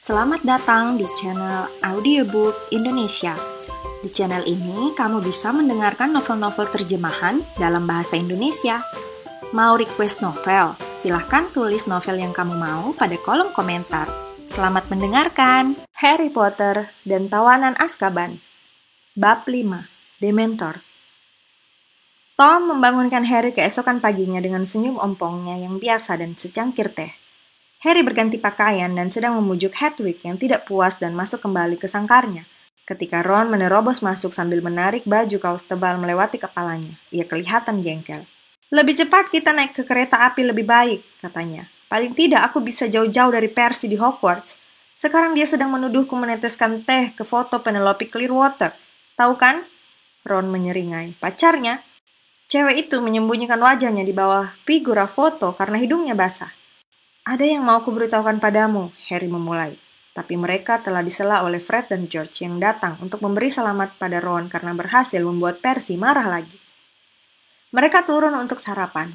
Selamat datang di channel Audiobook Indonesia. Di channel ini, kamu bisa mendengarkan novel-novel terjemahan dalam bahasa Indonesia. Mau request novel? Silahkan tulis novel yang kamu mau pada kolom komentar. Selamat mendengarkan. Harry Potter dan Tawanan Azkaban. Bab 5. Dementor. Tom membangunkan Harry keesokan paginya dengan senyum ompongnya yang biasa dan secangkir teh. Harry berganti pakaian dan sedang memujuk Hedwig yang tidak puas dan masuk kembali ke sangkarnya. Ketika Ron menerobos masuk sambil menarik baju kaos tebal melewati kepalanya, ia kelihatan jengkel. "Lebih cepat kita naik ke kereta api lebih baik," katanya. "Paling tidak aku bisa jauh-jauh dari Percy di Hogwarts. Sekarang dia sedang menuduhku meneteskan teh ke foto Penelope Clearwater. Tahu kan?" Ron menyeringai. "Pacarnya?" Cewek itu menyembunyikan wajahnya di bawah figura foto karena hidungnya basah. "Ada yang mau kuberitahukan padamu," Harry memulai. Tapi mereka telah disela oleh Fred dan George yang datang untuk memberi selamat pada Ron karena berhasil membuat Percy marah lagi. Mereka turun untuk sarapan.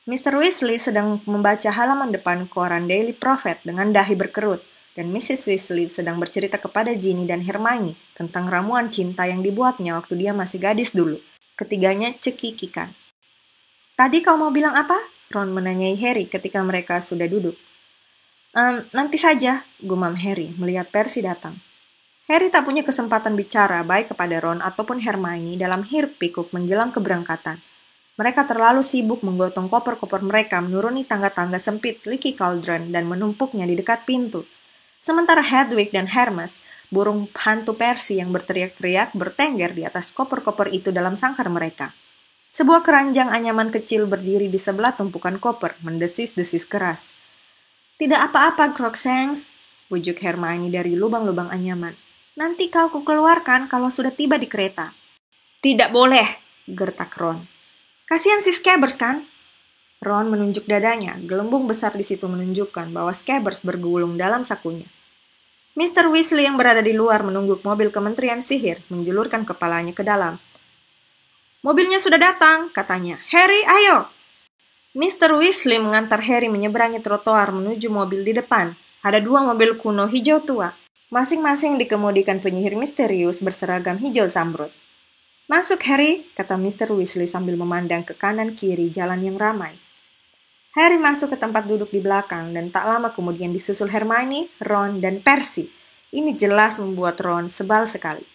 Mr. Weasley sedang membaca halaman depan koran Daily Prophet dengan dahi berkerut, dan Mrs. Weasley sedang bercerita kepada Ginny dan Hermione tentang ramuan cinta yang dibuatnya waktu dia masih gadis dulu. Ketiganya cekikikan. "Tadi kau mau bilang apa?" Ron menanyai Harry ketika mereka sudah duduk. Nanti saja," gumam Harry melihat Percy datang. Harry tak punya kesempatan bicara baik kepada Ron ataupun Hermione dalam hiruk pikuk menjelang keberangkatan. Mereka terlalu sibuk menggotong koper-koper mereka menuruni tangga-tangga sempit Leaky Cauldron dan menumpuknya di dekat pintu. Sementara Hedwig dan Hermes, burung hantu Percy yang berteriak-teriak bertengger di atas koper-koper itu dalam sangkar mereka. Sebuah keranjang anyaman kecil berdiri di sebelah tumpukan koper, mendesis-desis keras. "Tidak apa-apa, Crookshanks," bujuk Hermione dari lubang-lubang anyaman. "Nanti kau kukeluarkan kalau sudah tiba di kereta." "Tidak boleh," gertak Ron. "Kasihan si Scabbers kan?" Ron menunjuk dadanya, gelembung besar di situ menunjukkan bahwa Scabbers bergulung dalam sakunya. Mr. Weasley yang berada di luar menunggu mobil Kementerian Sihir, menjulurkan kepalanya ke dalam. "Mobilnya sudah datang," katanya. "Harry, ayo!" Mr. Weasley mengantar Harry menyeberangi trotoar menuju mobil di depan. Ada dua mobil kuno hijau tua. Masing-masing dikemudikan penyihir misterius berseragam hijau zamrud. "Masuk, Harry," kata Mr. Weasley sambil memandang ke kanan kiri jalan yang ramai. Harry masuk ke tempat duduk di belakang dan tak lama kemudian disusul Hermione, Ron, dan Percy. Ini jelas membuat Ron sebal sekali.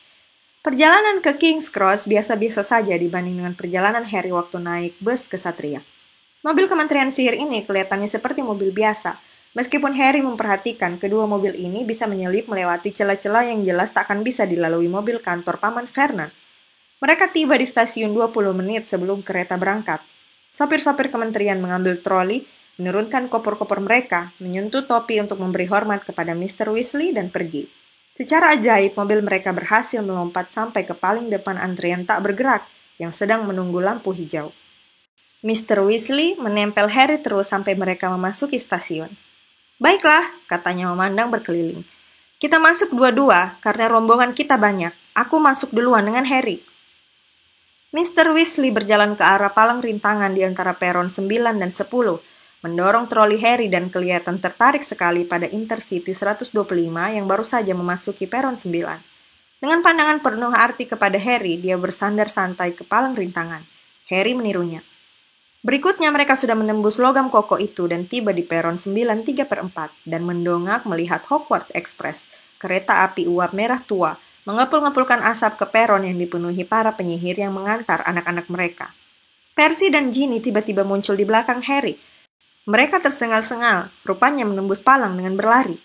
Perjalanan ke King's Cross biasa-biasa saja dibanding dengan perjalanan Harry waktu naik bus ke Satria. Mobil Kementerian Sihir ini kelihatannya seperti mobil biasa, meskipun Harry memperhatikan kedua mobil ini bisa menyelip melewati celah-celah yang jelas tak akan bisa dilalui mobil kantor Paman Vernon. Mereka tiba di stasiun 20 menit sebelum kereta berangkat. Sopir-sopir kementerian mengambil troli, menurunkan koper-koper mereka, menyentuh topi untuk memberi hormat kepada Mr. Weasley dan pergi. Secara ajaib, mobil mereka berhasil melompat sampai ke paling depan antrian tak bergerak yang sedang menunggu lampu hijau. Mr. Weasley menempel Harry terus sampai mereka memasuki stasiun. "Baiklah," katanya memandang berkeliling. "Kita masuk dua-dua karena rombongan kita banyak. Aku masuk duluan dengan Harry." Mr. Weasley berjalan ke arah palang rintangan di antara peron 9 dan 10, mendorong troli Harry dan kelihatan tertarik sekali pada Intercity 125 yang baru saja memasuki peron 9. Dengan pandangan penuh arti kepada Harry, dia bersandar santai ke palang rintangan. Harry menirunya. Berikutnya mereka sudah menembus logam kokoh itu dan tiba di peron 9 3/4 dan mendongak melihat Hogwarts Express, kereta api uap merah tua, mengepul-ngepulkan asap ke peron yang dipenuhi para penyihir yang mengantar anak-anak mereka. Percy dan Ginny tiba-tiba muncul di belakang Harry. Mereka tersengal-sengal, rupanya menembus palang dengan berlari.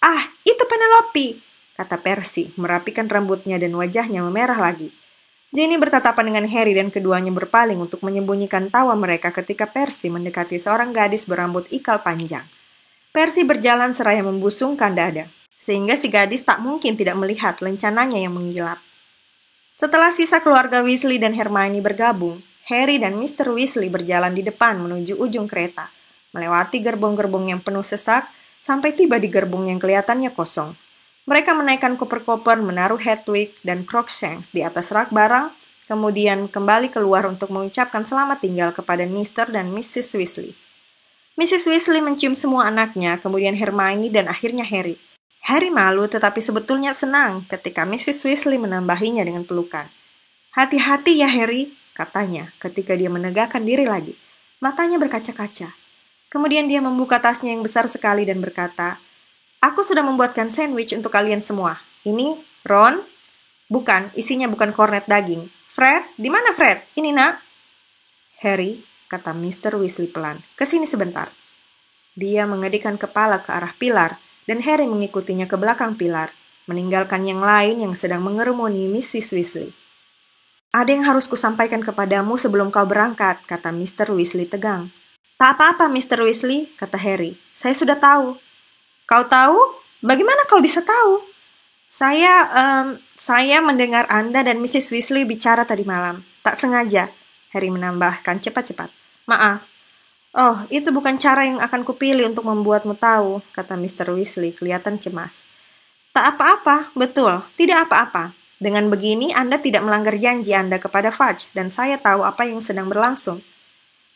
"Ah, itu Penelope!" kata Percy, merapikan rambutnya dan wajahnya memerah lagi. Ginny bertatapan dengan Harry dan keduanya berpaling untuk menyembunyikan tawa mereka ketika Percy mendekati seorang gadis berambut ikal panjang. Percy berjalan seraya membusungkan dada, sehingga si gadis tak mungkin tidak melihat lencananya yang mengkilap. Setelah sisa keluarga Weasley dan Hermione bergabung, Harry dan Mr. Weasley berjalan di depan menuju ujung kereta, melewati gerbong-gerbong yang penuh sesak, sampai tiba di gerbong yang kelihatannya kosong. Mereka menaikkan koper-koper, menaruh Hedwig dan Crookshanks di atas rak barang, kemudian kembali keluar untuk mengucapkan selamat tinggal kepada Mr. dan Mrs. Weasley. Mrs. Weasley mencium semua anaknya, kemudian Hermione dan akhirnya Harry. Harry malu tetapi sebetulnya senang ketika Mrs. Weasley menambahinya dengan pelukan. "Hati-hati ya Harry," katanya ketika dia menegakkan diri lagi. Matanya berkaca-kaca. Kemudian dia membuka tasnya yang besar sekali dan berkata, "Aku sudah membuatkan sandwich untuk kalian semua. Ini, Ron." "Bukan, isinya bukan kornet daging. Fred, di mana Fred? Ini nak." "Harry," kata Mr. Weasley pelan, "kesini sebentar." Dia mengedikkan kepala ke arah pilar, dan Harry mengikutinya ke belakang pilar, meninggalkan yang lain yang sedang mengerumuni Mrs. Weasley. "Ada yang harus kusampaikan kepadamu sebelum kau berangkat," kata Mr. Weasley tegang. "Tak apa-apa, Mr. Weasley," kata Harry. "Saya sudah tahu." "Kau tahu? Bagaimana kau bisa tahu?" Saya mendengar Anda dan Mrs. Weasley bicara tadi malam. Tak sengaja," Harry menambahkan cepat-cepat. "Maaf." "Oh, itu bukan cara yang akan kupilih untuk membuatmu tahu," kata Mr. Weasley kelihatan cemas. "Tak apa-apa, betul, tidak apa-apa. Dengan begini Anda tidak melanggar janji Anda kepada Fudge, dan saya tahu apa yang sedang berlangsung."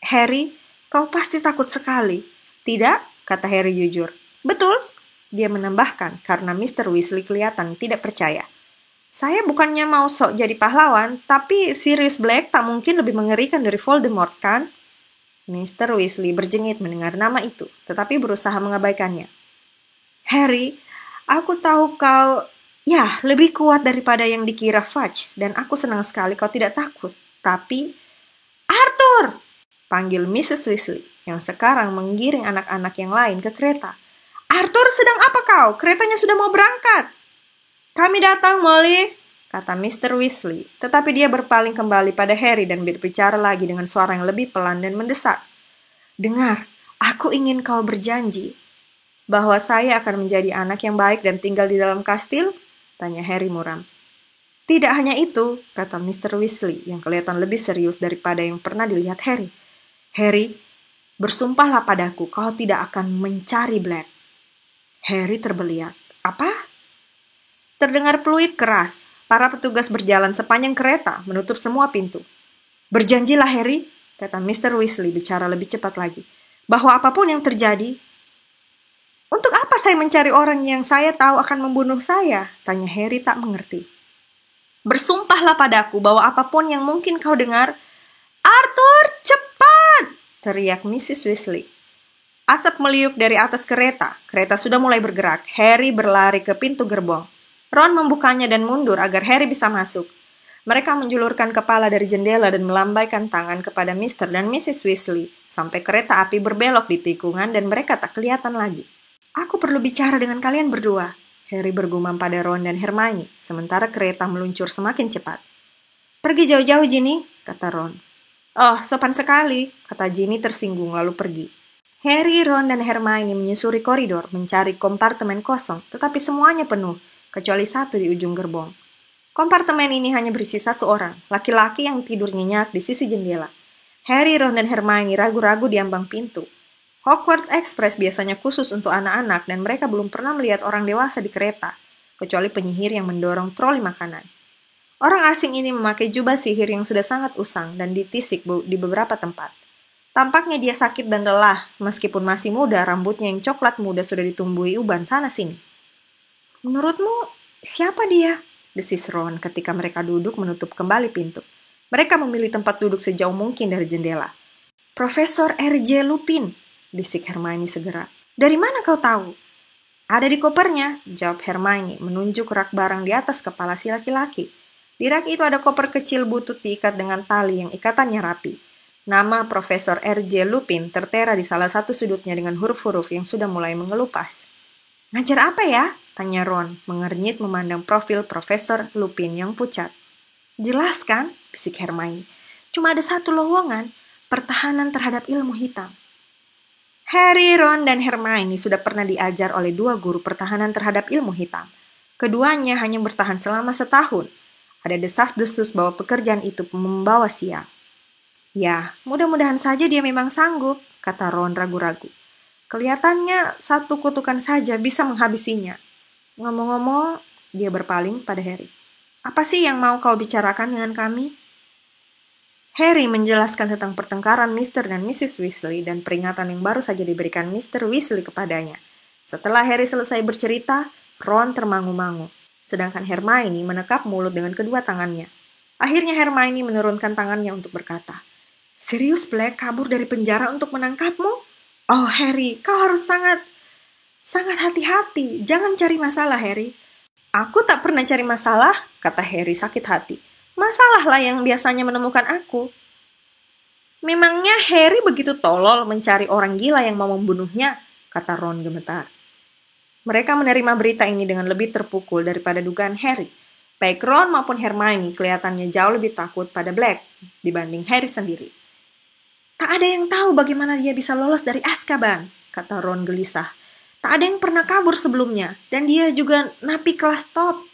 "Harry, kau pasti takut sekali." "Tidak," kata Harry jujur. "Betul," dia menambahkan karena Mr. Weasley kelihatan tidak percaya. "Saya bukannya mau sok jadi pahlawan, tapi Sirius Black tak mungkin lebih mengerikan dari Voldemort, kan?" Mr. Weasley berjengit mendengar nama itu, tetapi berusaha mengabaikannya. "Harry, aku tahu kau, lebih kuat daripada yang dikira Fudge, dan aku senang sekali kau tidak takut. Tapi, Arthur!" panggil Mrs. Weasley, yang sekarang menggiring anak-anak yang lain ke kereta. "Arthur, sedang apa kau? Keretanya sudah mau berangkat." "Kami datang, Molly," kata Mr. Weasley, tetapi dia berpaling kembali pada Harry dan berbicara lagi dengan suara yang lebih pelan dan mendesak. "Dengar, aku ingin kau berjanji bahwa saya akan menjadi anak yang baik dan tinggal di dalam kastil?" tanya Harry muram. "Tidak hanya itu," kata Mr. Weasley yang kelihatan lebih serius daripada yang pernah dilihat Harry. "Harry, bersumpahlah padaku kau tidak akan mencari Black." Harry terbeliak. "Apa?" Terdengar peluit keras. Para petugas berjalan sepanjang kereta, menutup semua pintu. "Berjanjilah Harry," kata Mr. Weasley bicara lebih cepat lagi, "bahwa apapun yang terjadi." "Untuk apa saya mencari orang yang saya tahu akan membunuh saya?" tanya Harry tak mengerti. "Bersumpahlah padaku bahwa apapun yang mungkin kau dengar." "Arthur, cepat!" teriak Mrs. Weasley. Asap meliuk dari atas kereta. Kereta sudah mulai bergerak. Harry berlari ke pintu gerbong. Ron membukanya dan mundur agar Harry bisa masuk. Mereka menjulurkan kepala dari jendela dan melambaikan tangan kepada Mr. dan Mrs. Weasley sampai kereta api berbelok di tikungan dan mereka tak kelihatan lagi. "Aku perlu bicara dengan kalian berdua," Harry bergumam pada Ron dan Hermione sementara kereta meluncur semakin cepat. "Pergi jauh-jauh, Ginny," kata Ron. "Oh, sopan sekali," kata Ginny tersinggung lalu pergi. Harry, Ron, dan Hermione menyusuri koridor mencari kompartemen kosong, tetapi semuanya penuh, kecuali satu di ujung gerbong. Kompartemen ini hanya berisi satu orang, laki-laki yang tidur nyenyak di sisi jendela. Harry, Ron, dan Hermione ragu-ragu di ambang pintu. Hogwarts Express biasanya khusus untuk anak-anak dan mereka belum pernah melihat orang dewasa di kereta, kecuali penyihir yang mendorong troli makanan. Orang asing ini memakai jubah sihir yang sudah sangat usang dan ditisik di beberapa tempat. Tampaknya dia sakit dan lelah, meskipun masih muda, rambutnya yang coklat muda sudah ditumbuhi uban sana-sini. "Menurutmu, siapa dia?" desis Ron ketika mereka duduk menutup kembali pintu. Mereka memilih tempat duduk sejauh mungkin dari jendela. "Profesor R.J. Lupin," bisik Hermione segera. "Dari mana kau tahu?" "Ada di kopernya," jawab Hermione, menunjuk rak barang di atas kepala si laki-laki. Di rak itu ada koper kecil butut diikat dengan tali yang ikatannya rapi. Nama Profesor R.J. Lupin tertera di salah satu sudutnya dengan huruf-huruf yang sudah mulai mengelupas. "Ngajar apa ya?" tanya Ron, mengernyit memandang profil Profesor Lupin yang pucat. "Jelas kan?" bisik Hermione. "Cuma ada satu lowongan, pertahanan terhadap ilmu hitam." Harry, Ron, dan Hermione sudah pernah diajar oleh dua guru pertahanan terhadap ilmu hitam. Keduanya hanya bertahan selama setahun. Ada desas-desus bahwa pekerjaan itu membawa sial. "Ya, mudah-mudahan saja dia memang sanggup," kata Ron ragu-ragu. "Kelihatannya satu kutukan saja bisa menghabisinya." "Ngomong-ngomong," dia berpaling pada Harry. "Apa sih yang mau kau bicarakan dengan kami?" Harry menjelaskan tentang pertengkaran Mr. dan Mrs. Weasley dan peringatan yang baru saja diberikan Mr. Weasley kepadanya. Setelah Harry selesai bercerita, Ron termangu-mangu, sedangkan Hermione menekap mulut dengan kedua tangannya. Akhirnya Hermione menurunkan tangannya untuk berkata, "Serius Black kabur dari penjara untuk menangkapmu? Oh Harry, kau harus sangat hati-hati. Jangan cari masalah, Harry." "Aku tak pernah cari masalah," kata Harry sakit hati. "Masalahlah yang biasanya menemukan aku." "Memangnya Harry begitu tolol mencari orang gila yang mau membunuhnya?" kata Ron gemetar. Mereka menerima berita ini dengan lebih terpukul daripada dugaan Harry. Baik Ron maupun Hermione kelihatannya jauh lebih takut pada Black dibanding Harry sendiri. "Tak ada yang tahu bagaimana dia bisa lolos dari Azkaban," kata Ron gelisah. "Tak ada yang pernah kabur sebelumnya, dan dia juga napi kelas top."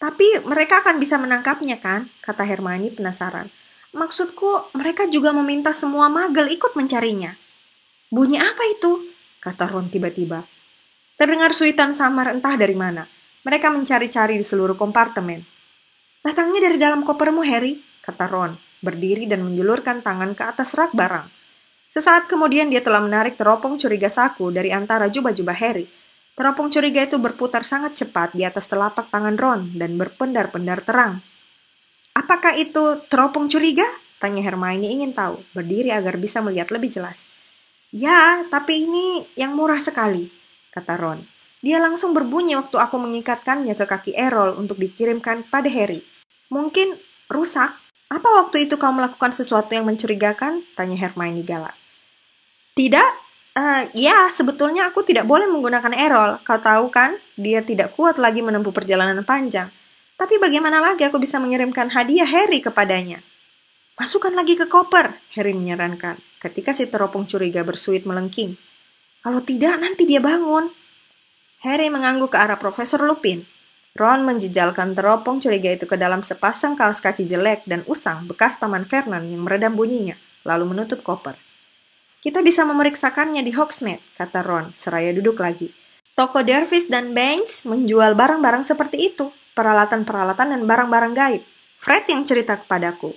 "Tapi mereka akan bisa menangkapnya kan?" kata Hermione penasaran. "Maksudku, mereka juga meminta semua Muggle ikut mencarinya." "Bunyi apa itu?" kata Ron tiba-tiba. Terdengar suitan samar entah dari mana. Mereka mencari-cari di seluruh kompartemen. "Datangnya dari dalam kopermu, Harry," kata Ron, berdiri dan menjulurkan tangan ke atas rak barang. Sesaat kemudian dia telah menarik teropong curiga saku dari antara jubah-jubah Harry. Teropong curiga itu berputar sangat cepat di atas telapak tangan Ron dan berpendar-pendar terang. "Apakah itu teropong curiga?" tanya Hermione ingin tahu, berdiri agar bisa melihat lebih jelas. "Ya, tapi ini yang murah sekali," kata Ron. "Dia langsung berbunyi waktu aku mengikatkannya ke kaki Errol untuk dikirimkan pada Harry. Mungkin rusak." "Apa waktu itu kau melakukan sesuatu yang mencurigakan?" tanya Hermione galak. "Tidak, ya sebetulnya aku tidak boleh menggunakan Errol. Kau tahu kan, dia tidak kuat lagi menempuh perjalanan panjang. Tapi bagaimana lagi aku bisa mengirimkan hadiah Harry kepadanya?" "Masukkan lagi ke koper," Harry menyarankan, ketika si teropong curiga bersuit melengking. "Kalau tidak, nanti dia bangun." Harry mengangguk ke arah Profesor Lupin. Ron menjejalkan teropong curiga itu ke dalam sepasang kaos kaki jelek dan usang bekas Paman Vernon yang meredam bunyinya, lalu menutup koper. "Kita bisa memeriksakannya di Hogsmeade," kata Ron, seraya duduk lagi. "Toko Dervis dan Banks menjual barang-barang seperti itu, peralatan-peralatan dan barang-barang gaib. Fred yang cerita kepadaku."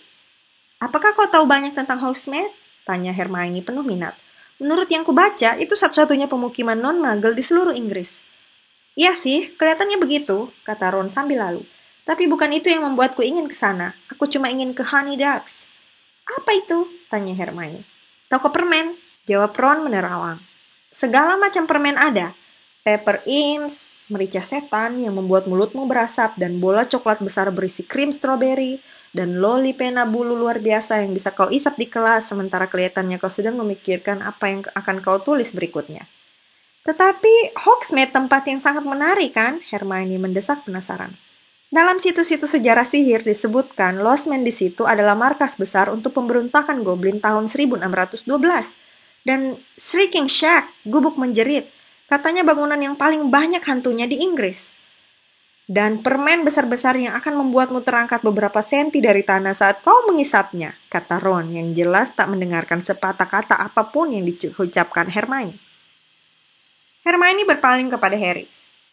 "Apakah kau tahu banyak tentang Hogsmeade?" tanya Hermione penuh minat. "Menurut yang kubaca, itu satu-satunya pemukiman non-Muggle di seluruh Inggris." "Iya sih, kelihatannya begitu," kata Ron sambil lalu. "Tapi bukan itu yang membuatku ingin ke sana. Aku cuma ingin ke Honeydukes." "Apa itu?" tanya Hermione. "Toko permen," jawab Ron menerawang. "Segala macam permen ada. Pepper Imps, merica setan yang membuat mulutmu berasap, dan bola coklat besar berisi krim stroberi, dan loli pena bulu luar biasa yang bisa kau isap di kelas sementara kelihatannya kau sedang memikirkan apa yang akan kau tulis berikutnya." "Tetapi Hogsmeade tempat yang sangat menarik kan?" Hermione mendesak penasaran. "Dalam situs-situs sejarah sihir disebutkan Losmen di situ adalah markas besar untuk pemberontakan Goblin tahun 1612. Dan Shrieking Shack, gubuk menjerit, katanya bangunan yang paling banyak hantunya di Inggris. Dan permen besar-besar yang akan membuatmu terangkat beberapa senti dari tanah saat kau mengisapnya," kata Ron yang jelas tak mendengarkan sepatah kata apapun yang diucapkan Hermione. Hermione berpaling kepada Harry.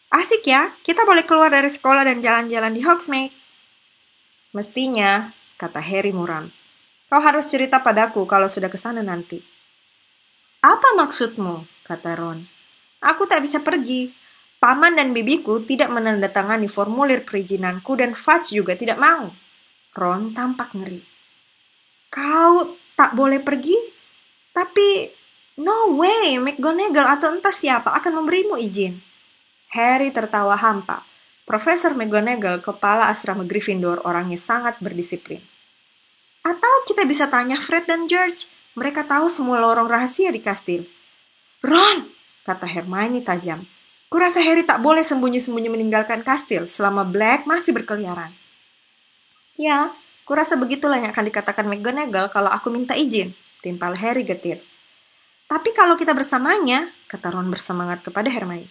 "Asik ya, kita boleh keluar dari sekolah dan jalan-jalan di Hogsmeade." "Mestinya," kata Harry muram. "Kau harus cerita padaku kalau sudah ke sana nanti." "Apa maksudmu?" kata Ron. "Aku tak bisa pergi. Paman dan bibiku tidak menandatangani formulir perizinanku dan Fudge juga tidak mau." Ron tampak ngeri. "Kau tak boleh pergi? Tapi no way, McGonagall atau entah siapa akan memberimu izin." Harry tertawa hampa. Profesor McGonagall, kepala asrama Gryffindor, orangnya sangat berdisiplin. "Atau kita bisa tanya Fred dan George. Mereka tahu semua lorong rahasia di kastil." "Ron!" kata Hermione tajam. "Kurasa Harry tak boleh sembunyi-sembunyi meninggalkan kastil selama Black masih berkeliaran." "Ya, kurasa begitulah yang akan dikatakan McGonagall kalau aku minta izin," timpal Harry getir. "Tapi kalau kita bersamanya," kata Ron bersemangat kepada Hermione,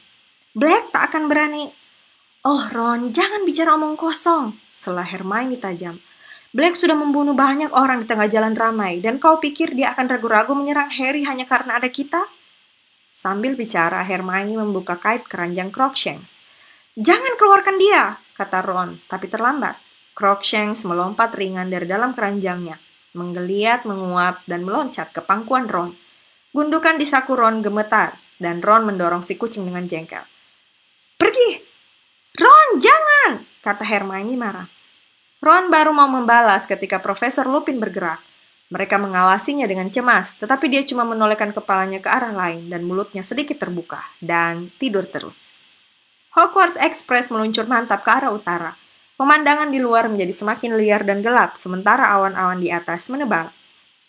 "Black tak akan berani." "Oh Ron, jangan bicara omong kosong," sela Hermione tajam. "Black sudah membunuh banyak orang di tengah jalan ramai, dan kau pikir dia akan ragu-ragu menyerang Harry hanya karena ada kita?" Sambil bicara, Hermione membuka kait keranjang Crookshanks. "Jangan keluarkan dia," kata Ron, tapi terlambat. Crookshanks melompat ringan dari dalam keranjangnya, menggeliat, menguap, dan meloncat ke pangkuan Ron. Gundukan di saku Ron gemetar, dan Ron mendorong si kucing dengan jengkel. Pergi! Ron, jangan! Kata Hermione marah. Ron baru mau membalas ketika Profesor Lupin bergerak. Mereka mengawasinya dengan cemas, tetapi dia cuma menolehkan kepalanya ke arah lain dan mulutnya sedikit terbuka, dan tidur terus. Hogwarts Express meluncur mantap ke arah utara. Pemandangan di luar menjadi semakin liar dan gelap, sementara awan-awan di atas menebal.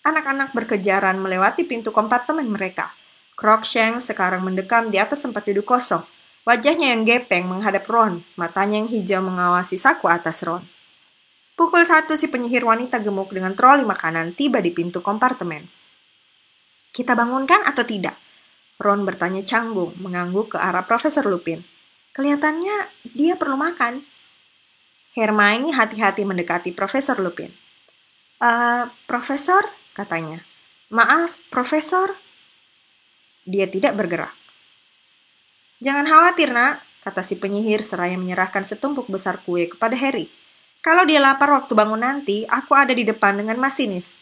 Anak-anak berkejaran melewati pintu kompartemen mereka. Crookshanks sekarang mendekam di atas tempat duduk kosong. Wajahnya yang gepeng menghadap Ron, matanya yang hijau mengawasi saku atas Ron. Pukul 1 si penyihir wanita gemuk dengan troli makanan tiba di pintu kompartemen. Kita bangunkan atau tidak? Ron bertanya canggung, mengangguk ke arah Profesor Lupin. Kelihatannya dia perlu makan. Hermione hati-hati mendekati Profesor Lupin. Profesor, katanya. Maaf, Profesor. Dia tidak bergerak. Jangan khawatir, nak, kata si penyihir seraya menyerahkan setumpuk besar kue kepada Harry. Kalau dia lapar waktu bangun nanti, aku ada di depan dengan masinis.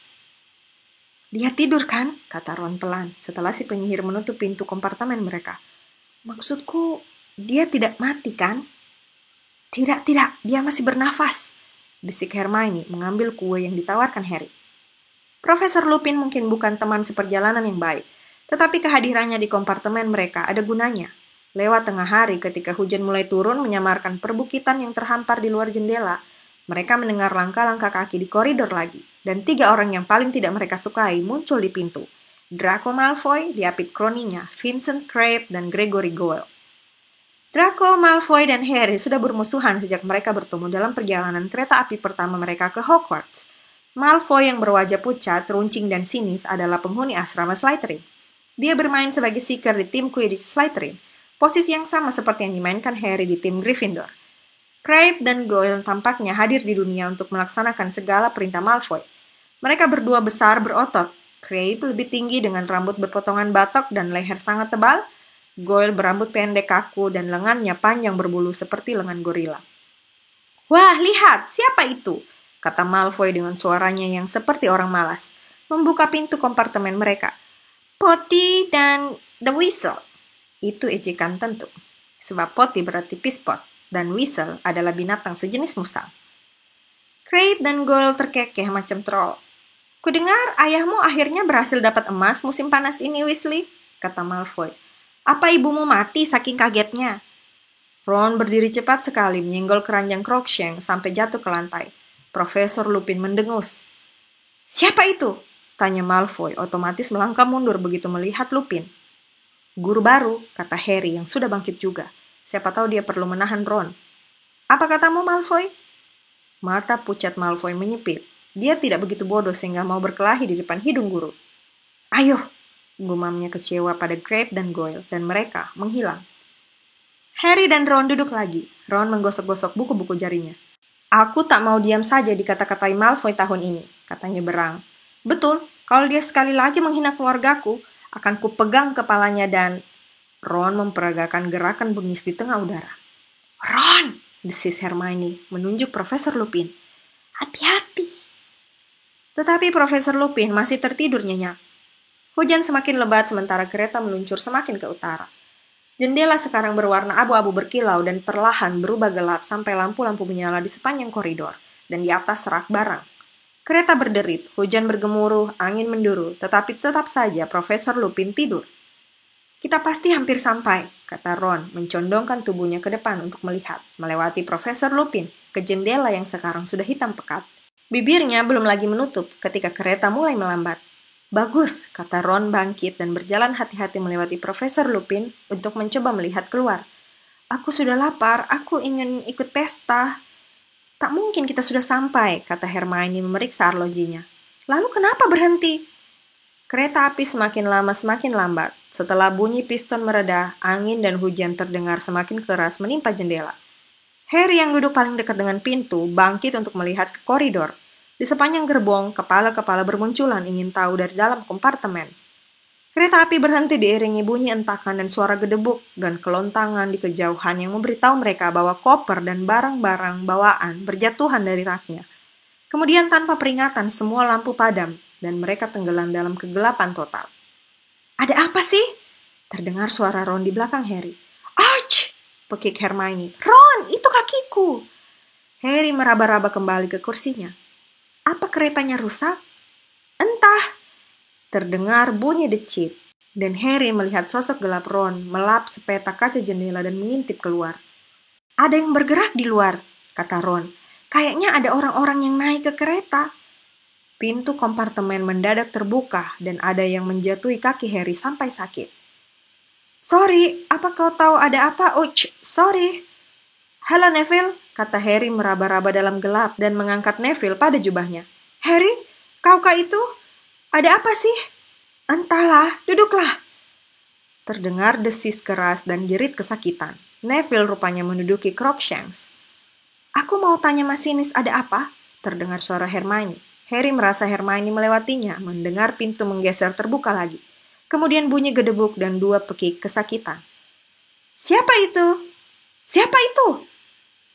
Dia tidur kan? Kata Ron pelan setelah si penyihir menutup pintu kompartemen mereka. Maksudku, dia tidak mati kan? Tidak, dia masih bernafas, bisik Hermione mengambil kue yang ditawarkan Harry. Profesor Lupin mungkin bukan teman seperjalanan yang baik, tetapi kehadirannya di kompartemen mereka ada gunanya. Lewat tengah hari ketika hujan mulai turun menyamarkan perbukitan yang terhampar di luar jendela, mereka mendengar langkah-langkah kaki di koridor lagi, dan 3 orang yang paling tidak mereka sukai muncul di pintu. Draco Malfoy, diapit kroninya, Vincent Crabbe, dan Gregory Goyle. Draco Malfoy dan Harry sudah bermusuhan sejak mereka bertemu dalam perjalanan kereta api pertama mereka ke Hogwarts. Malfoy yang berwajah pucat, runcing, dan sinis adalah penghuni asrama Slytherin. Dia bermain sebagai seeker di tim Quidditch Slytherin, posisi yang sama seperti yang dimainkan Harry di tim Gryffindor. Crabbe dan Goyle tampaknya hadir di dunia untuk melaksanakan segala perintah Malfoy. Mereka berdua besar berotot. Crabbe lebih tinggi dengan rambut berpotongan batok dan leher sangat tebal. Goyle berambut pendek kaku dan lengannya panjang berbulu seperti lengan gorila. Wah, lihat, siapa itu? Kata Malfoy dengan suaranya yang seperti orang malas, membuka pintu kompartemen mereka. Potty dan The Weasel. Itu ejekan tentu, sebab Potty berarti pispot, dan Weasel adalah binatang sejenis mustang. Crabbe dan Goyle terkekeh macam troll. Kudengar ayahmu akhirnya berhasil dapat emas musim panas ini, Weasley, kata Malfoy. Apa ibumu mati saking kagetnya? Ron berdiri cepat sekali menyenggol keranjang Crookshanks sampai jatuh ke lantai. Profesor Lupin mendengus. Siapa itu? Tanya Malfoy, otomatis melangkah mundur begitu melihat Lupin. Guru baru, kata Harry yang sudah bangkit juga. Siapa tahu dia perlu menahan Ron. Apa katamu, Malfoy? Mata pucat Malfoy menyipit. Dia tidak begitu bodoh sehingga mau berkelahi di depan hidung guru. Ayo, gumamnya kecewa pada Crabbe dan Goyle, dan mereka menghilang. Harry dan Ron duduk lagi. Ron menggosok-gosok buku-buku jarinya. Aku tak mau diam saja dikata-katai Malfoy tahun ini, katanya berang. Betul, kalau dia sekali lagi menghina keluargaku, akan kupegang kepalanya dan... Ron memperagakan gerakan bengis di tengah udara. Ron, desis Hermione, menunjuk Profesor Lupin. Hati-hati. Tetapi Profesor Lupin masih tertidur nyenyak. Hujan semakin lebat sementara kereta meluncur semakin ke utara. Jendela sekarang berwarna abu-abu berkilau dan perlahan berubah gelap sampai lampu-lampu menyala di sepanjang koridor dan di atas rak barang. Kereta berderit, hujan bergemuruh, angin menduru, tetapi tetap saja Profesor Lupin tidur. Kita pasti hampir sampai, kata Ron, mencondongkan tubuhnya ke depan untuk melihat, melewati Profesor Lupin ke jendela yang sekarang sudah hitam pekat. Bibirnya belum lagi menutup ketika kereta mulai melambat. Bagus, kata Ron bangkit dan berjalan hati-hati melewati Profesor Lupin untuk mencoba melihat keluar. Aku sudah lapar, aku ingin ikut pesta. Tak mungkin kita sudah sampai, kata Hermione memeriksa arlojinya. Lalu kenapa berhenti? Kereta api semakin lama semakin lambat. Setelah bunyi piston mereda, angin dan hujan terdengar semakin keras menimpa jendela. Harry yang duduk paling dekat dengan pintu bangkit untuk melihat ke koridor. Di sepanjang gerbong, kepala-kepala bermunculan ingin tahu dari dalam kompartemen. Kereta api berhenti diiringi bunyi entakan dan suara gedebuk dan kelontangan di kejauhan yang memberitahu mereka bahwa koper dan barang-barang bawaan berjatuhan dari raknya. Kemudian tanpa peringatan semua lampu padam dan mereka tenggelam dalam kegelapan total. Ada apa sih? Terdengar suara Ron di belakang Harry. Ouch! pekik Hermione. "Ron, itu kakiku!" Harry meraba-raba kembali ke kursinya. "Apa keretanya rusak?" "Entah." Terdengar bunyi decit, dan Harry melihat sosok gelap Ron melap sepeta kaca jendela dan mengintip keluar. "Ada yang bergerak di luar," kata Ron. "Kayaknya ada orang-orang yang naik ke kereta." Pintu kompartemen mendadak terbuka dan ada yang menjatuhi kaki Harry sampai sakit. "Sorry, apa kau tahu ada apa?" "Ouch, sorry." "Halo Neville," kata Harry meraba-raba dalam gelap dan mengangkat Neville pada jubahnya. "Harry, kaukah itu? Ada apa sih?" "Entahlah, duduklah." Terdengar desis keras dan jerit kesakitan. Neville rupanya menduduki Crookshanks. "Aku mau tanya masinis ada apa?" terdengar suara Hermione. Harry merasa Hermione melewatinya, mendengar pintu menggeser terbuka lagi. Kemudian bunyi gedebuk dan dua pekik kesakitan. "Siapa itu? Siapa itu?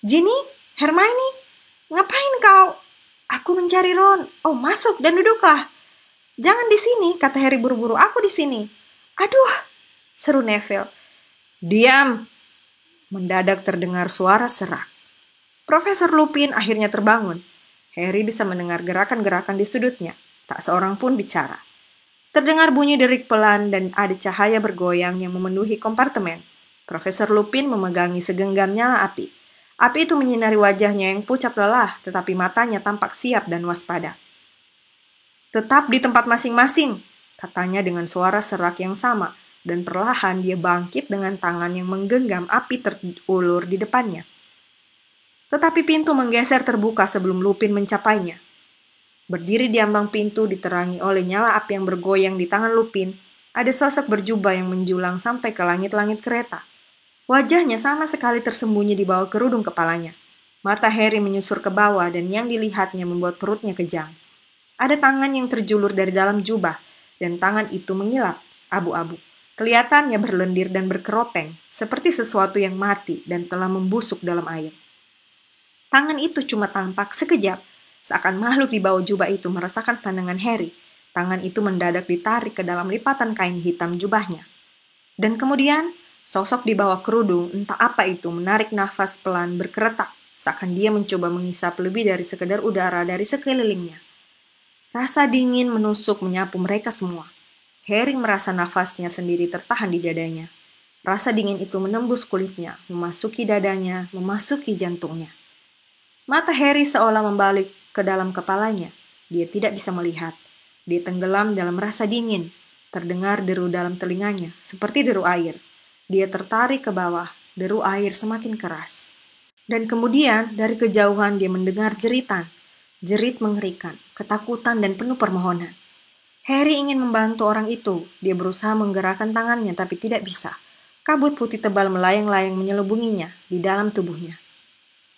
Ginny? Hermione? Ngapain kau?" "Aku mencari Ron." "Oh, masuk dan duduklah." "Jangan di sini," kata Harry buru-buru. "Aku di sini." "Aduh," seru Neville. "Diam!" Mendadak terdengar suara serak. Profesor Lupin akhirnya terbangun. Harry bisa mendengar gerakan-gerakan di sudutnya. Tak seorang pun bicara. Terdengar bunyi derik pelan dan ada cahaya bergoyang yang memenuhi kompartemen. Profesor Lupin memegangi segenggam nyala api. Api itu menyinari wajahnya yang pucat lelah, tetapi matanya tampak siap dan waspada. "Tetap di tempat masing-masing," katanya dengan suara serak yang sama, dan perlahan dia bangkit dengan tangan yang menggenggam api terulur di depannya. Tetapi pintu menggeser terbuka sebelum Lupin mencapainya. Berdiri di ambang pintu diterangi oleh nyala api yang bergoyang di tangan Lupin, ada sosok berjubah yang menjulang sampai ke langit-langit kereta. Wajahnya sama sekali tersembunyi di bawah kerudung kepalanya. Mata Harry menyusur ke bawah dan yang dilihatnya membuat perutnya kejang. Ada tangan yang terjulur dari dalam jubah, dan tangan itu mengilap, abu-abu. Kelihatannya berlendir dan berkeropeng, seperti sesuatu yang mati dan telah membusuk dalam air. Tangan itu cuma tampak sekejap, seakan makhluk di bawah jubah itu merasakan pandangan Harry. Tangan itu mendadak ditarik ke dalam lipatan kain hitam jubahnya. Dan kemudian, sosok di bawah kerudung, entah apa itu, menarik nafas pelan berkeretak, seakan dia mencoba menghisap lebih dari sekedar udara dari sekelilingnya. Rasa dingin menusuk menyapu mereka semua. Harry merasa nafasnya sendiri tertahan di dadanya. Rasa dingin itu menembus kulitnya, memasuki dadanya, memasuki jantungnya. Mata Harry seolah membalik ke dalam kepalanya. Dia tidak bisa melihat. Dia tenggelam dalam rasa dingin. Terdengar deru dalam telinganya, seperti deru air. Dia tertarik ke bawah, deru air semakin keras. Dan kemudian dari kejauhan dia mendengar jeritan. Jerit mengerikan, ketakutan dan penuh permohonan. Harry ingin membantu orang itu. Dia berusaha menggerakkan tangannya tapi tidak bisa. Kabut putih tebal melayang-layang menyelubunginya di dalam tubuhnya.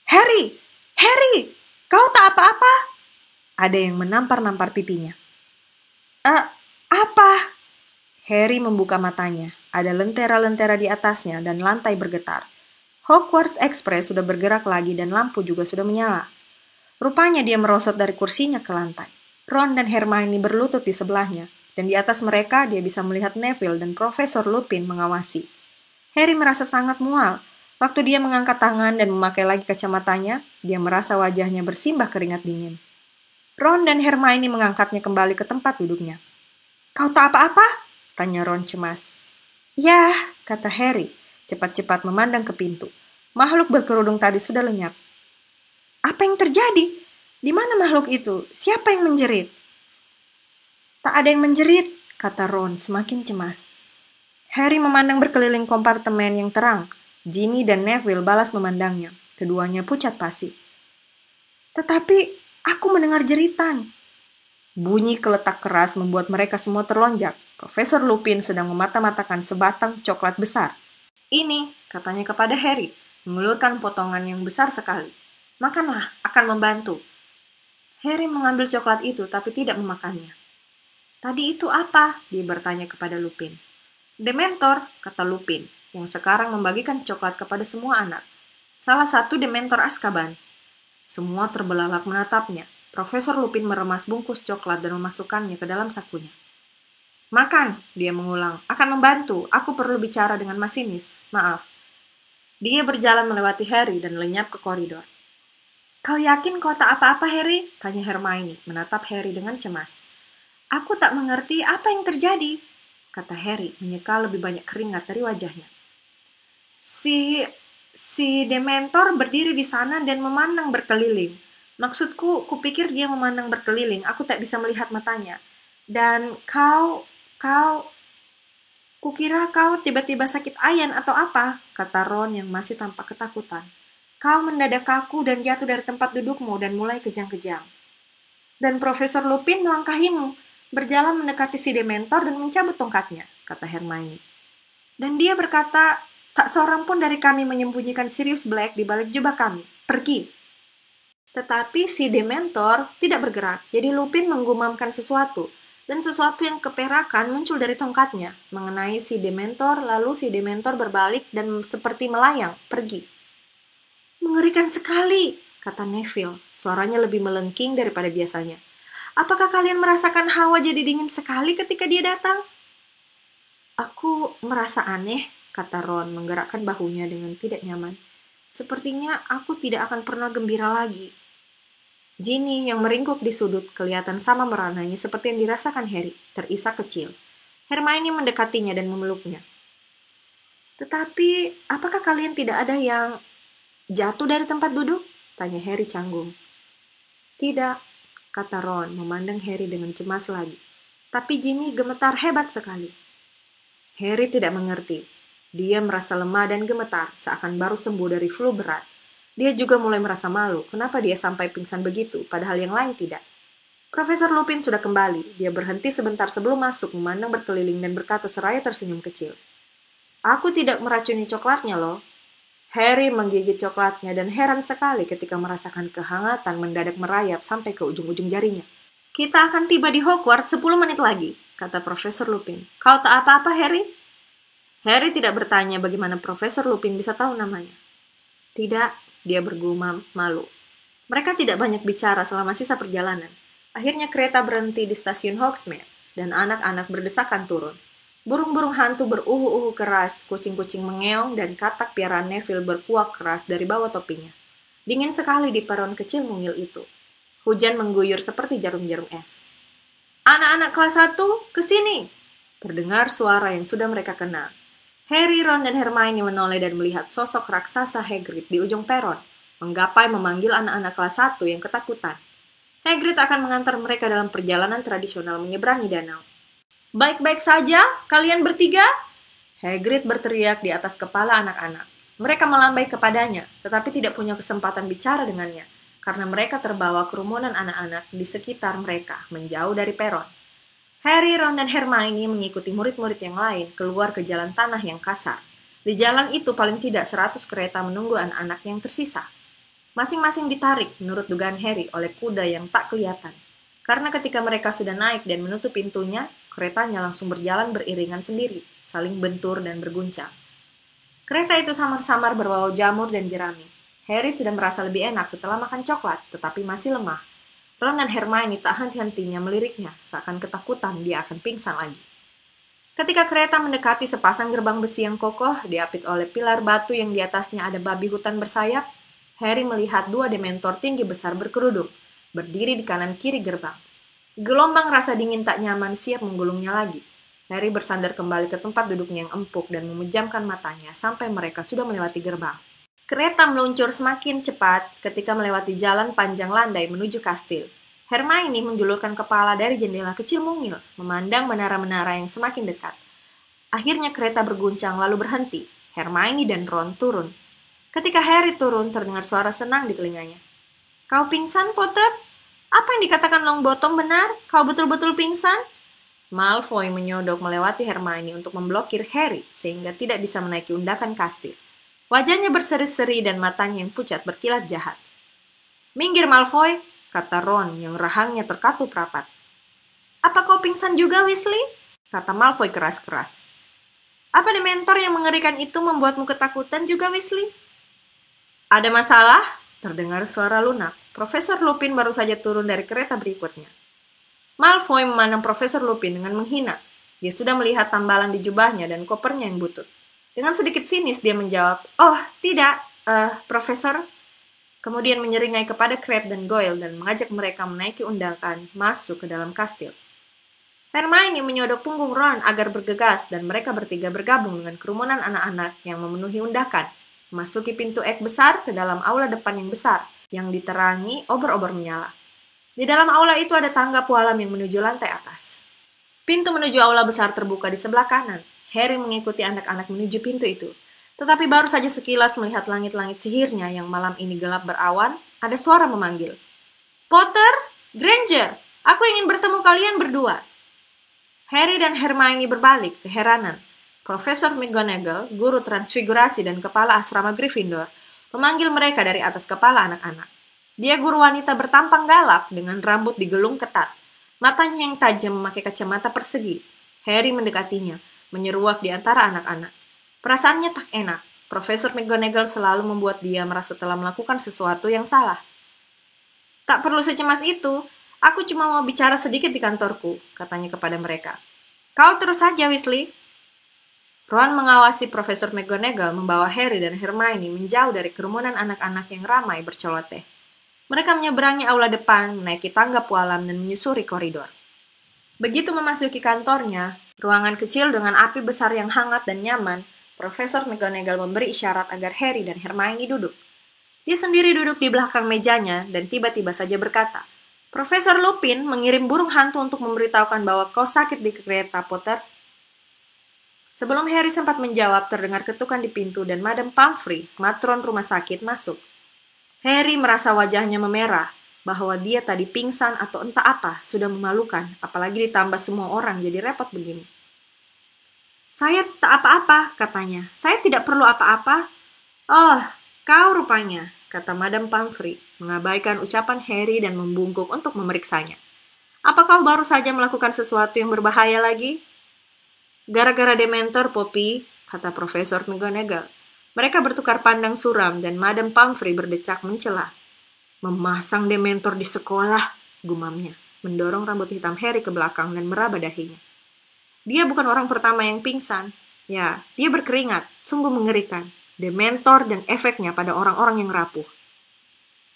"Harry! Harry! Kau tak apa-apa?" Ada yang menampar-nampar pipinya. Apa?" Harry membuka matanya. Ada lentera-lentera di atasnya dan lantai bergetar. Hogwarts Express sudah bergerak lagi dan lampu juga sudah menyala. Rupanya dia merosot dari kursinya ke lantai. Ron dan Hermione berlutut di sebelahnya, dan di atas mereka dia bisa melihat Neville dan Profesor Lupin mengawasi. Harry merasa sangat mual. Waktu dia mengangkat tangan dan memakai lagi kacamatanya, dia merasa wajahnya bersimbah keringat dingin. Ron dan Hermione mengangkatnya kembali ke tempat duduknya. "Kau tak apa-apa?" tanya Ron cemas. "Ya," kata Harry, cepat-cepat memandang ke pintu. Makhluk berkerudung tadi sudah lenyap. "Apa yang terjadi? Di mana makhluk itu? Siapa yang menjerit?" "Tak ada yang menjerit," kata Ron semakin cemas. Harry memandang berkeliling kompartemen yang terang. Ginny dan Neville balas memandangnya. Keduanya pucat pasi. "Tetapi aku mendengar jeritan." Bunyi keletak keras membuat mereka semua terlonjak. Profesor Lupin sedang memata-matakan sebatang coklat besar. "Ini," katanya kepada Harry, mengulurkan potongan yang besar sekali. "Makanlah, akan membantu." Harry mengambil coklat itu tapi tidak memakannya. "Tadi itu apa?" dia bertanya kepada Lupin. "Dementor," kata Lupin, yang sekarang membagikan coklat kepada semua anak. "Salah satu Dementor Azkaban." Semua terbelalak menatapnya. Profesor Lupin meremas bungkus coklat dan memasukkannya ke dalam sakunya. "Makan," dia mengulang. "Akan membantu. Aku perlu bicara dengan masinis. Maaf." Dia berjalan melewati Harry dan lenyap ke koridor. "Kau yakin kau tak apa-apa, Harry?" tanya Hermione, menatap Harry dengan cemas. "Aku tak mengerti apa yang terjadi," kata Harry, menyeka lebih banyak keringat dari wajahnya. Si Dementor berdiri di sana dan memandang berkeliling. Maksudku, kupikir dia memandang berkeliling. Aku tak bisa melihat matanya. Dan kukira kau tiba-tiba sakit ayan atau apa, kata Ron yang masih tampak ketakutan. Kau mendadak kaku dan jatuh dari tempat dudukmu dan mulai kejang-kejang. Dan Profesor Lupin melangkahimu, berjalan mendekati si Dementor dan mencabut tongkatnya, kata Hermione. Dan dia berkata, tak seorang pun dari kami menyembunyikan Sirius Black di balik jubah kami. Pergi. Tetapi si Dementor tidak bergerak, jadi Lupin menggumamkan sesuatu. Dan sesuatu yang keperakan muncul dari tongkatnya, mengenai si Dementor, lalu si Dementor berbalik dan seperti melayang, pergi. Mengerikan sekali, kata Neville. Suaranya lebih melengking daripada biasanya. Apakah kalian merasakan hawa jadi dingin sekali ketika dia datang? Aku merasa aneh, kata Ron menggerakkan bahunya dengan tidak nyaman. Sepertinya aku tidak akan pernah gembira lagi. Ginny yang meringkuk di sudut kelihatan sama merananya seperti yang dirasakan Harry, terisak kecil. Hermione mendekatinya dan memeluknya. Tetapi, apakah kalian tidak ada yang jatuh dari tempat duduk? Tanya Harry canggung. Tidak, kata Ron memandang Harry dengan cemas lagi. Tapi Ginny gemetar hebat sekali. Harry tidak mengerti. Dia merasa lemah dan gemetar, seakan baru sembuh dari flu berat. Dia juga mulai merasa malu, kenapa dia sampai pingsan begitu, padahal yang lain tidak. Profesor Lupin sudah kembali. Dia berhenti sebentar sebelum masuk, memandang berkeliling dan berkata seraya tersenyum kecil. Aku tidak meracuni coklatnya loh. Harry menggigit coklatnya dan heran sekali ketika merasakan kehangatan mendadak merayap sampai ke ujung-ujung jarinya. Kita akan tiba di Hogwarts 10 menit lagi, kata Profesor Lupin. Kau tak apa-apa, Harry? Harry tidak bertanya bagaimana Profesor Lupin bisa tahu namanya. Tidak, dia bergumam malu. Mereka tidak banyak bicara selama sisa perjalanan. Akhirnya kereta berhenti di stasiun Hogsmeade dan anak-anak berdesakan turun. Burung-burung hantu beruhu-uhu keras, kucing-kucing mengeong, dan katak piaraan Neville berkuak keras dari bawah topinya. Dingin sekali di peron kecil mungil itu. Hujan mengguyur seperti jarum-jarum es. Anak-anak kelas 1, ke sini! Terdengar suara yang sudah mereka kenal. Harry, Ron, dan Hermione menoleh dan melihat sosok raksasa Hagrid di ujung peron, menggapai memanggil anak-anak kelas 1 yang ketakutan. Hagrid akan mengantar mereka dalam perjalanan tradisional menyeberangi danau. Baik-baik saja, kalian bertiga? Hagrid berteriak di atas kepala anak-anak. Mereka melambai kepadanya, tetapi tidak punya kesempatan bicara dengannya, karena mereka terbawa kerumunan anak-anak di sekitar mereka, menjauh dari peron. Harry, Ron, dan Hermione mengikuti murid-murid yang lain keluar ke jalan tanah yang kasar. Di jalan itu paling tidak 100 kereta menunggu anak-anak yang tersisa. Masing-masing ditarik, menurut dugaan Harry, oleh kuda yang tak kelihatan. Karena ketika mereka sudah naik dan menutup pintunya, keretanya langsung berjalan beriringan sendiri, saling bentur dan berguncang. Kereta itu samar-samar berbau jamur dan jerami. Harry sudah merasa lebih enak setelah makan coklat, tetapi masih lemah. Ron dan Hermione tak henti-hentinya meliriknya, seakan ketakutan dia akan pingsan lagi. Ketika kereta mendekati sepasang gerbang besi yang kokoh, diapit oleh pilar batu yang di atasnya ada babi hutan bersayap, Harry melihat 2 Dementor tinggi besar berkerudung, berdiri di kanan kiri gerbang. Gelombang rasa dingin tak nyaman siap menggulungnya lagi. Harry bersandar kembali ke tempat duduknya yang empuk dan memejamkan matanya sampai mereka sudah melewati gerbang. Kereta meluncur semakin cepat ketika melewati jalan panjang landai menuju kastil. Hermione menjulurkan kepala dari jendela kecil mungil, memandang menara-menara yang semakin dekat. Akhirnya kereta berguncang lalu berhenti. Hermione dan Ron turun. Ketika Harry turun, terdengar suara senang di telinganya. Kau pingsan, Potter? Apa yang dikatakan Longbottom benar? Kau betul-betul pingsan? Malfoy menyodok melewati Hermione untuk memblokir Harry sehingga tidak bisa menaiki undakan kastil. Wajahnya berseri-seri dan matanya yang pucat berkilat jahat. Minggir Malfoy, kata Ron yang rahangnya terkatup rapat. Apa kau pingsan juga, Weasley? Kata Malfoy keras-keras. Apa Dementor yang mengerikan itu membuatmu ketakutan juga, Weasley? Ada masalah? Terdengar suara lunak. Profesor Lupin baru saja turun dari kereta berikutnya. Malfoy memandang Profesor Lupin dengan menghina. Dia sudah melihat tambalan di jubahnya dan kopernya yang butut. Dengan sedikit sinis dia menjawab, "Oh, tidak, Profesor." Kemudian menyeringai kepada Crabbe dan Goyle dan mengajak mereka menaiki undakan masuk ke dalam kastil. Hermione menyodok punggung Ron agar bergegas dan mereka bertiga bergabung dengan kerumunan anak-anak yang memenuhi undakan, memasuki pintu ek besar ke dalam aula depan yang besar, yang diterangi obor-obor menyala. Di dalam aula itu ada tangga pualam yang menuju lantai atas. Pintu menuju aula besar terbuka di sebelah kanan. Harry mengikuti anak-anak menuju pintu itu. Tetapi baru saja sekilas melihat langit-langit sihirnya yang malam ini gelap berawan, ada suara memanggil. "Potter, Granger, aku ingin bertemu kalian berdua." Harry dan Hermione berbalik, keheranan. Profesor McGonagall, guru transfigurasi dan kepala asrama Gryffindor, memanggil mereka dari atas kepala anak-anak. Dia guru wanita bertampang galak dengan rambut digelung ketat. Matanya yang tajam memakai kacamata persegi. Harry mendekatinya, menyeruak di antara anak-anak. Perasaannya tak enak. Profesor McGonagall selalu membuat dia merasa telah melakukan sesuatu yang salah. "Tak perlu secemas itu. Aku cuma mau bicara sedikit di kantorku," katanya kepada mereka. "Kau terus saja, Weasley." Ron mengawasi Profesor McGonagall membawa Harry dan Hermione menjauh dari kerumunan anak-anak yang ramai berceloteh. Mereka menyeberangi aula depan, menaiki tangga pualam dan menyusuri koridor. Begitu memasuki kantornya, ruangan kecil dengan api besar yang hangat dan nyaman, Profesor McGonagall memberi isyarat agar Harry dan Hermione duduk. Dia sendiri duduk di belakang mejanya dan tiba-tiba saja berkata, "Profesor Lupin mengirim burung hantu untuk memberitahukan bahwa kau sakit di kereta, Potter." Sebelum Harry sempat menjawab, terdengar ketukan di pintu dan Madame Pomfrey, matron rumah sakit, masuk. Harry merasa wajahnya memerah, bahwa dia tadi pingsan atau entah apa, sudah memalukan, apalagi ditambah semua orang jadi repot begini. "Saya tak apa-apa," katanya. "Saya tidak perlu apa-apa." "Oh, kau rupanya," kata Madame Pomfrey, mengabaikan ucapan Harry dan membungkuk untuk memeriksanya. "Apa kau baru saja melakukan sesuatu yang berbahaya lagi?" "Gara-gara Dementor, Poppy," kata Profesor McGonagall. Mereka bertukar pandang suram dan Madame Pomfrey berdecak mencela. "Memasang Dementor di sekolah," gumamnya, mendorong rambut hitam Harry ke belakang dan meraba dahinya. Dia bukan orang pertama yang pingsan. Ya, dia berkeringat, sungguh mengerikan. Dementor dan efeknya pada orang-orang yang rapuh.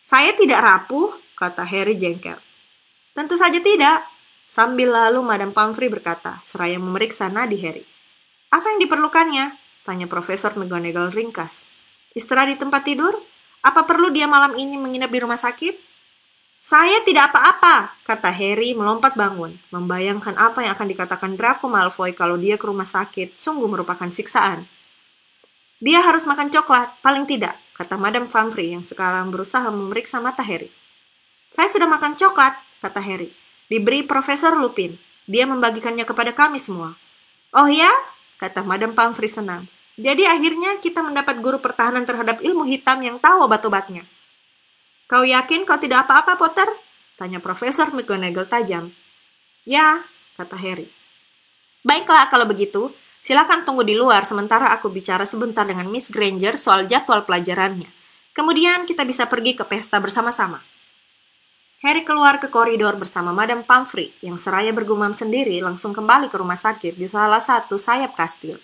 "Saya tidak rapuh," kata Harry jengkel. "Tentu saja tidak." Sambil lalu Madame Pomfrey berkata, seraya memeriksa nadi Harry. "Apa yang diperlukannya?" tanya Profesor McGonagall ringkas. "Istirahat di tempat tidur? Apa perlu dia malam ini menginap di rumah sakit?" "Saya tidak apa-apa," kata Harry melompat bangun. Membayangkan apa yang akan dikatakan Draco Malfoy kalau dia ke rumah sakit sungguh merupakan siksaan. "Dia harus makan coklat, paling tidak," kata Madame Pomfrey yang sekarang berusaha memeriksa mata Harry. "Saya sudah makan coklat," kata Harry. "Diberi Profesor Lupin. Dia membagikannya kepada kami semua." "Oh ya?" kata Madame Pomfrey senang. "Jadi akhirnya kita mendapat guru pertahanan terhadap ilmu hitam yang tahu obat-obatnya." "Kau yakin kau tidak apa-apa, Potter?" tanya Profesor McGonagall tajam. "Ya," kata Harry. "Baiklah kalau begitu, silakan tunggu di luar sementara aku bicara sebentar dengan Miss Granger soal jadwal pelajarannya. Kemudian kita bisa pergi ke pesta bersama-sama." Harry keluar ke koridor bersama Madame Pomfrey yang seraya bergumam sendiri langsung kembali ke rumah sakit di salah satu sayap kastil.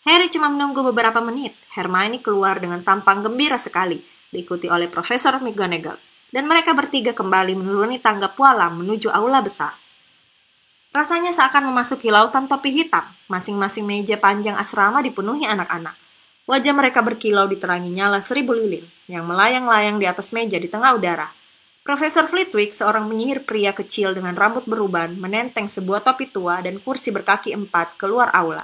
Harry cuma menunggu beberapa menit. Hermione keluar dengan tampang gembira sekali, diikuti oleh Profesor McGonagall, dan mereka bertiga kembali menuruni tangga pualam menuju aula besar. Rasanya seakan memasuki lautan topi hitam. Masing-masing meja panjang asrama dipenuhi anak-anak. Wajah mereka berkilau diterangi nyala 1000 lilin yang melayang-layang di atas meja di tengah udara. Profesor Flitwick, seorang penyihir pria kecil dengan rambut beruban, menenteng sebuah topi tua dan kursi berkaki 4 keluar aula.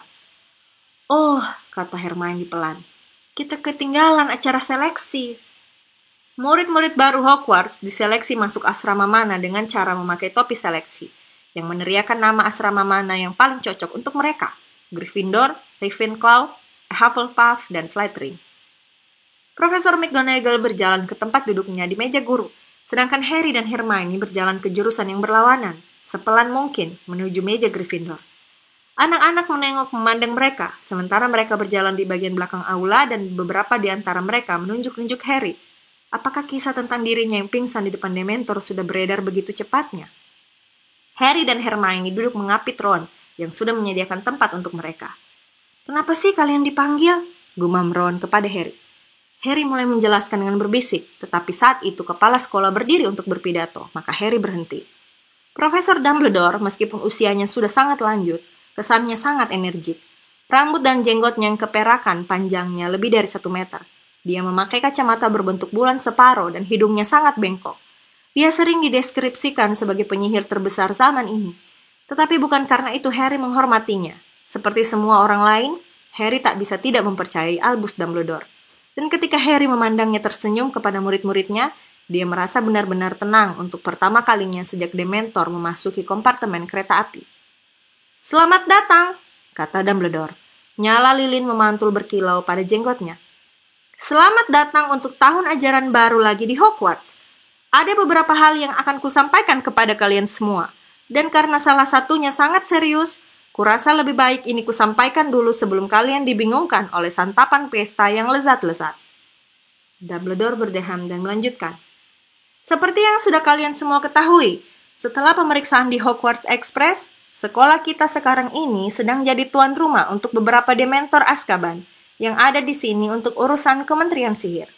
"Oh," kata Hermione pelan, "kita ketinggalan acara seleksi." Murid-murid baru Hogwarts diseleksi masuk asrama mana dengan cara memakai topi seleksi, yang meneriakan nama asrama mana yang paling cocok untuk mereka. Gryffindor, Ravenclaw, Hufflepuff, dan Slytherin. Profesor McGonagall berjalan ke tempat duduknya di meja guru, sedangkan Harry dan Hermione berjalan ke jurusan yang berlawanan, sepelan mungkin menuju meja Gryffindor. Anak-anak menengok memandang mereka, sementara mereka berjalan di bagian belakang aula dan beberapa di antara mereka menunjuk-nunjuk Harry. Apakah kisah tentang dirinya yang pingsan di depan Dementor sudah beredar begitu cepatnya? Harry dan Hermione duduk mengapit Ron yang sudah menyediakan tempat untuk mereka. "Kenapa sih kalian dipanggil?" gumam Ron kepada Harry. Harry mulai menjelaskan dengan berbisik, tetapi saat itu kepala sekolah berdiri untuk berpidato, maka Harry berhenti. Profesor Dumbledore, meskipun usianya sudah sangat lanjut, kesannya sangat energik. Rambut dan jenggotnya yang keperakan panjangnya lebih dari 1 meter. Dia memakai kacamata berbentuk bulan separuh dan hidungnya sangat bengkok. Dia sering dideskripsikan sebagai penyihir terbesar zaman ini. Tetapi bukan karena itu Harry menghormatinya. Seperti semua orang lain, Harry tak bisa tidak mempercayai Albus Dumbledore. Dan ketika Harry memandangnya tersenyum kepada murid-muridnya, dia merasa benar-benar tenang untuk pertama kalinya sejak Dementor memasuki kompartemen kereta api. "Selamat datang," kata Dumbledore. Nyala lilin memantul berkilau pada jenggotnya. "Selamat datang untuk tahun ajaran baru lagi di Hogwarts. Ada beberapa hal yang akan kusampaikan kepada kalian semua. Dan karena salah satunya sangat serius, kurasa lebih baik ini kusampaikan dulu sebelum kalian dibingungkan oleh santapan pesta yang lezat-lezat." Dumbledore berdeham dan melanjutkan. "Seperti yang sudah kalian semua ketahui, setelah pemeriksaan di Hogwarts Express, sekolah kita sekarang ini sedang jadi tuan rumah untuk beberapa Dementor Azkaban yang ada di sini untuk urusan Kementerian Sihir."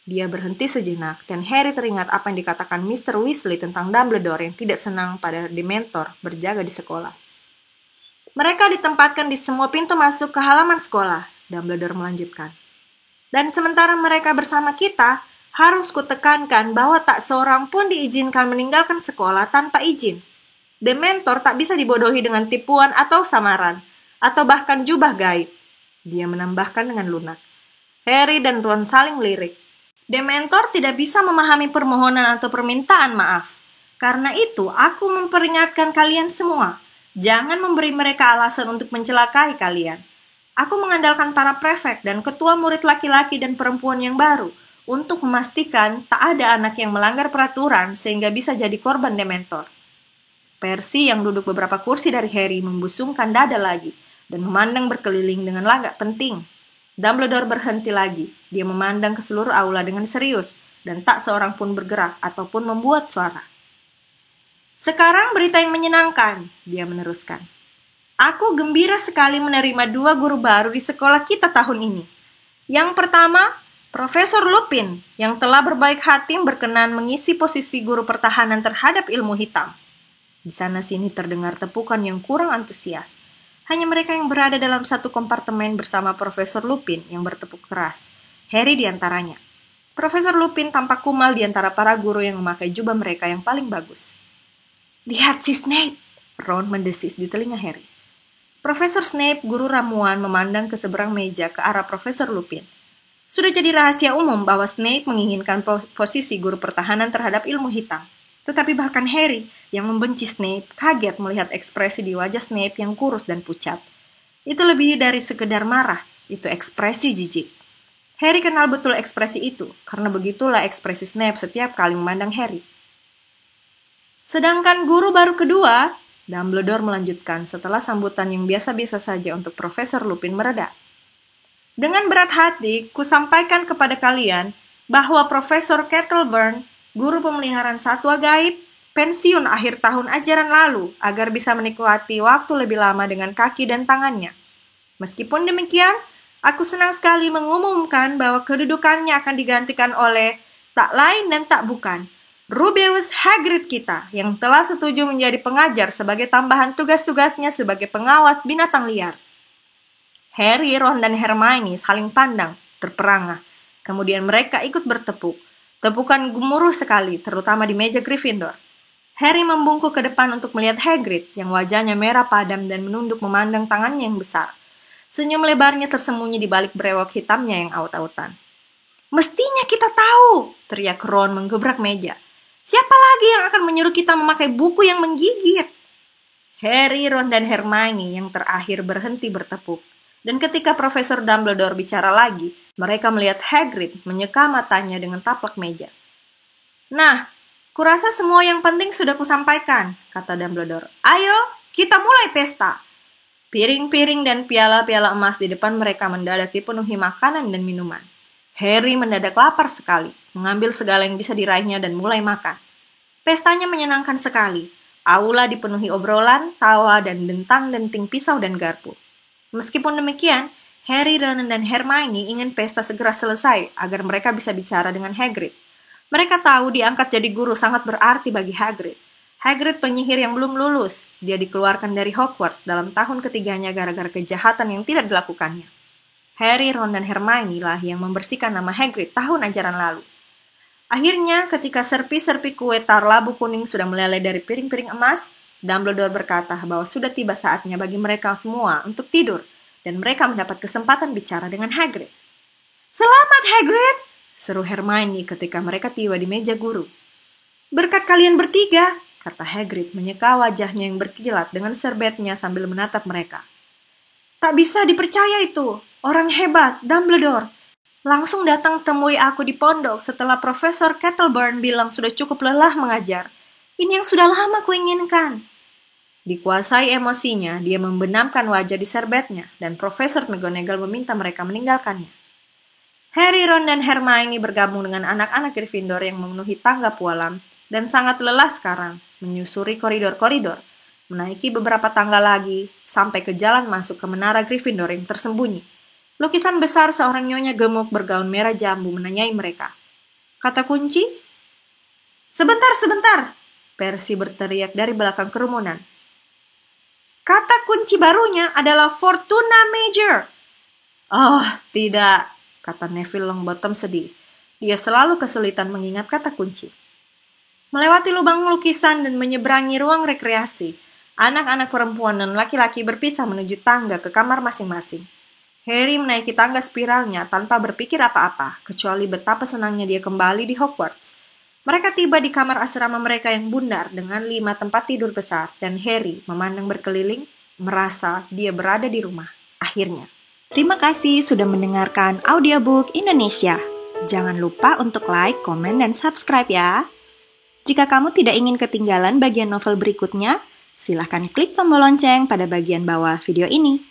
Dia berhenti sejenak dan Harry teringat apa yang dikatakan Mr. Weasley tentang Dumbledore yang tidak senang pada Dementor berjaga di sekolah. "Mereka ditempatkan di semua pintu masuk ke halaman sekolah," Dumbledore melanjutkan. "Dan sementara mereka bersama kita, harus kutekankan bahwa tak seorang pun diizinkan meninggalkan sekolah tanpa izin. Dementor tak bisa dibodohi dengan tipuan atau samaran, atau bahkan jubah gaib." Dia menambahkan dengan lunak. Harry dan Ron saling lirik. "Dementor tidak bisa memahami permohonan atau permintaan maaf. Karena itu, aku memperingatkan kalian semua. Jangan memberi mereka alasan untuk mencelakai kalian. Aku mengandalkan para prefek dan ketua murid laki-laki dan perempuan yang baru untuk memastikan tak ada anak yang melanggar peraturan sehingga bisa jadi korban Dementor." Percy yang duduk beberapa kursi dari Harry membusungkan dada lagi dan memandang berkeliling dengan lagak penting. Dumbledore berhenti lagi. Dia memandang ke seluruh aula dengan serius dan tak seorang pun bergerak ataupun membuat suara. "Sekarang berita yang menyenangkan," dia meneruskan. "Aku gembira sekali menerima 2 guru baru di sekolah kita tahun ini. Yang pertama, Profesor Lupin yang telah berbaik hati berkenan mengisi posisi guru pertahanan terhadap ilmu hitam." Di sana-sini terdengar tepukan yang kurang antusias. Hanya mereka yang berada dalam satu kompartemen bersama Profesor Lupin yang bertepuk keras. Harry di antaranya. Profesor Lupin tampak kumal di antara para guru yang memakai jubah mereka yang paling bagus. "Lihat si Snape!" Ron mendesis di telinga Harry. Profesor Snape, guru ramuan, memandang ke seberang meja ke arah Profesor Lupin. Sudah jadi rahasia umum bahwa Snape menginginkan posisi guru pertahanan terhadap ilmu hitam. Tetapi bahkan Harry yang membenci Snape kaget melihat ekspresi di wajah Snape yang kurus dan pucat. Itu lebih dari sekedar marah, itu ekspresi jijik. Harry kenal betul ekspresi itu, karena begitulah ekspresi Snape setiap kali memandang Harry. "Sedangkan guru baru kedua," Dumbledore melanjutkan setelah sambutan yang biasa-biasa saja untuk Profesor Lupin mereda. "Dengan berat hati, kusampaikan kepada kalian bahwa Profesor Kettleburn, guru pemeliharaan satwa gaib, pensiun akhir tahun ajaran lalu agar bisa menikmati waktu lebih lama dengan kaki dan tangannya. Meskipun demikian, aku senang sekali mengumumkan bahwa kedudukannya akan digantikan oleh tak lain dan tak bukan Rubeus Hagrid kita yang telah setuju menjadi pengajar sebagai tambahan tugas-tugasnya sebagai pengawas binatang liar." Harry, Ron, dan Hermione saling pandang, terperangah. Kemudian mereka ikut bertepuk. Tepukan gemuruh sekali, terutama di meja Gryffindor. Harry membungkuk ke depan untuk melihat Hagrid yang wajahnya merah padam dan menunduk memandang tangannya yang besar. Senyum lebarnya tersembunyi di balik brewok hitamnya yang aut-autan. "Mestinya kita tahu!" teriak Ron menggebrak meja. "Siapa lagi yang akan menyuruh kita memakai buku yang menggigit?" Harry, Ron, dan Hermione yang terakhir berhenti bertepuk. Dan ketika Profesor Dumbledore bicara lagi, mereka melihat Hagrid menyeka matanya dengan taplak meja. "Nah, kurasa semua yang penting sudah kusampaikan," kata Dumbledore. "Ayo, kita mulai pesta." Piring-piring dan piala-piala emas di depan mereka mendadak dipenuhi makanan dan minuman. Harry mendadak lapar sekali, mengambil segala yang bisa diraihnya dan mulai makan. Pestanya menyenangkan sekali. Aula dipenuhi obrolan, tawa, dan dentang-denting pisau dan garpu. Meskipun demikian, Harry, Ron, dan Hermione ingin pesta segera selesai agar mereka bisa bicara dengan Hagrid. Mereka tahu diangkat jadi guru sangat berarti bagi Hagrid. Hagrid penyihir yang belum lulus. Dia dikeluarkan dari Hogwarts dalam tahun ketiganya gara-gara kejahatan yang tidak dilakukannya. Harry, Ron, dan Hermione lah yang membersihkan nama Hagrid tahun ajaran lalu. Akhirnya, ketika serpi-serpi kue tar labu kuning sudah meleleh dari piring-piring emas, Dumbledore berkata bahwa sudah tiba saatnya bagi mereka semua untuk tidur, dan mereka mendapat kesempatan bicara dengan Hagrid. "Selamat, Hagrid!" seru Hermione ketika mereka tiba di meja guru. "Berkat kalian bertiga," kata Hagrid menyeka wajahnya yang berkilat dengan serbetnya sambil menatap mereka. "Tak bisa dipercaya itu, orang hebat, Dumbledore. Langsung datang temui aku di pondok setelah Profesor Kettleburn bilang sudah cukup lelah mengajar. Ini yang sudah lama kuinginkan." Dikuasai emosinya, dia membenamkan wajah di serbetnya, dan Profesor McGonagall meminta mereka meninggalkannya. Harry, Ron, dan Hermione bergabung dengan anak-anak Gryffindor yang memenuhi tangga pualam, dan sangat lelah sekarang, menyusuri koridor-koridor, menaiki beberapa tangga lagi, sampai ke jalan masuk ke menara Gryffindor yang tersembunyi. Lukisan besar seorang nyonya gemuk bergaun merah jambu menanyai mereka. "Kata kunci?" "Sebentar, sebentar!" Percy berteriak dari belakang kerumunan. "Kata kunci barunya adalah Fortuna Major." "Oh, tidak," kata Neville Longbottom sedih. Dia selalu kesulitan mengingat kata kunci. Melewati lubang lukisan dan menyeberangi ruang rekreasi, anak-anak perempuan dan laki-laki berpisah menuju tangga ke kamar masing-masing. Harry menaiki tangga spiralnya tanpa berpikir apa-apa, kecuali betapa senangnya dia kembali di Hogwarts. Mereka tiba di kamar asrama mereka yang bundar dengan 5 tempat tidur besar, dan Harry memandang berkeliling, merasa dia berada di rumah. Akhirnya. Terima kasih sudah mendengarkan audiobook Indonesia. Jangan lupa untuk like, komen, dan subscribe ya. Jika kamu tidak ingin ketinggalan bagian novel berikutnya, silahkan klik tombol lonceng pada bagian bawah video ini.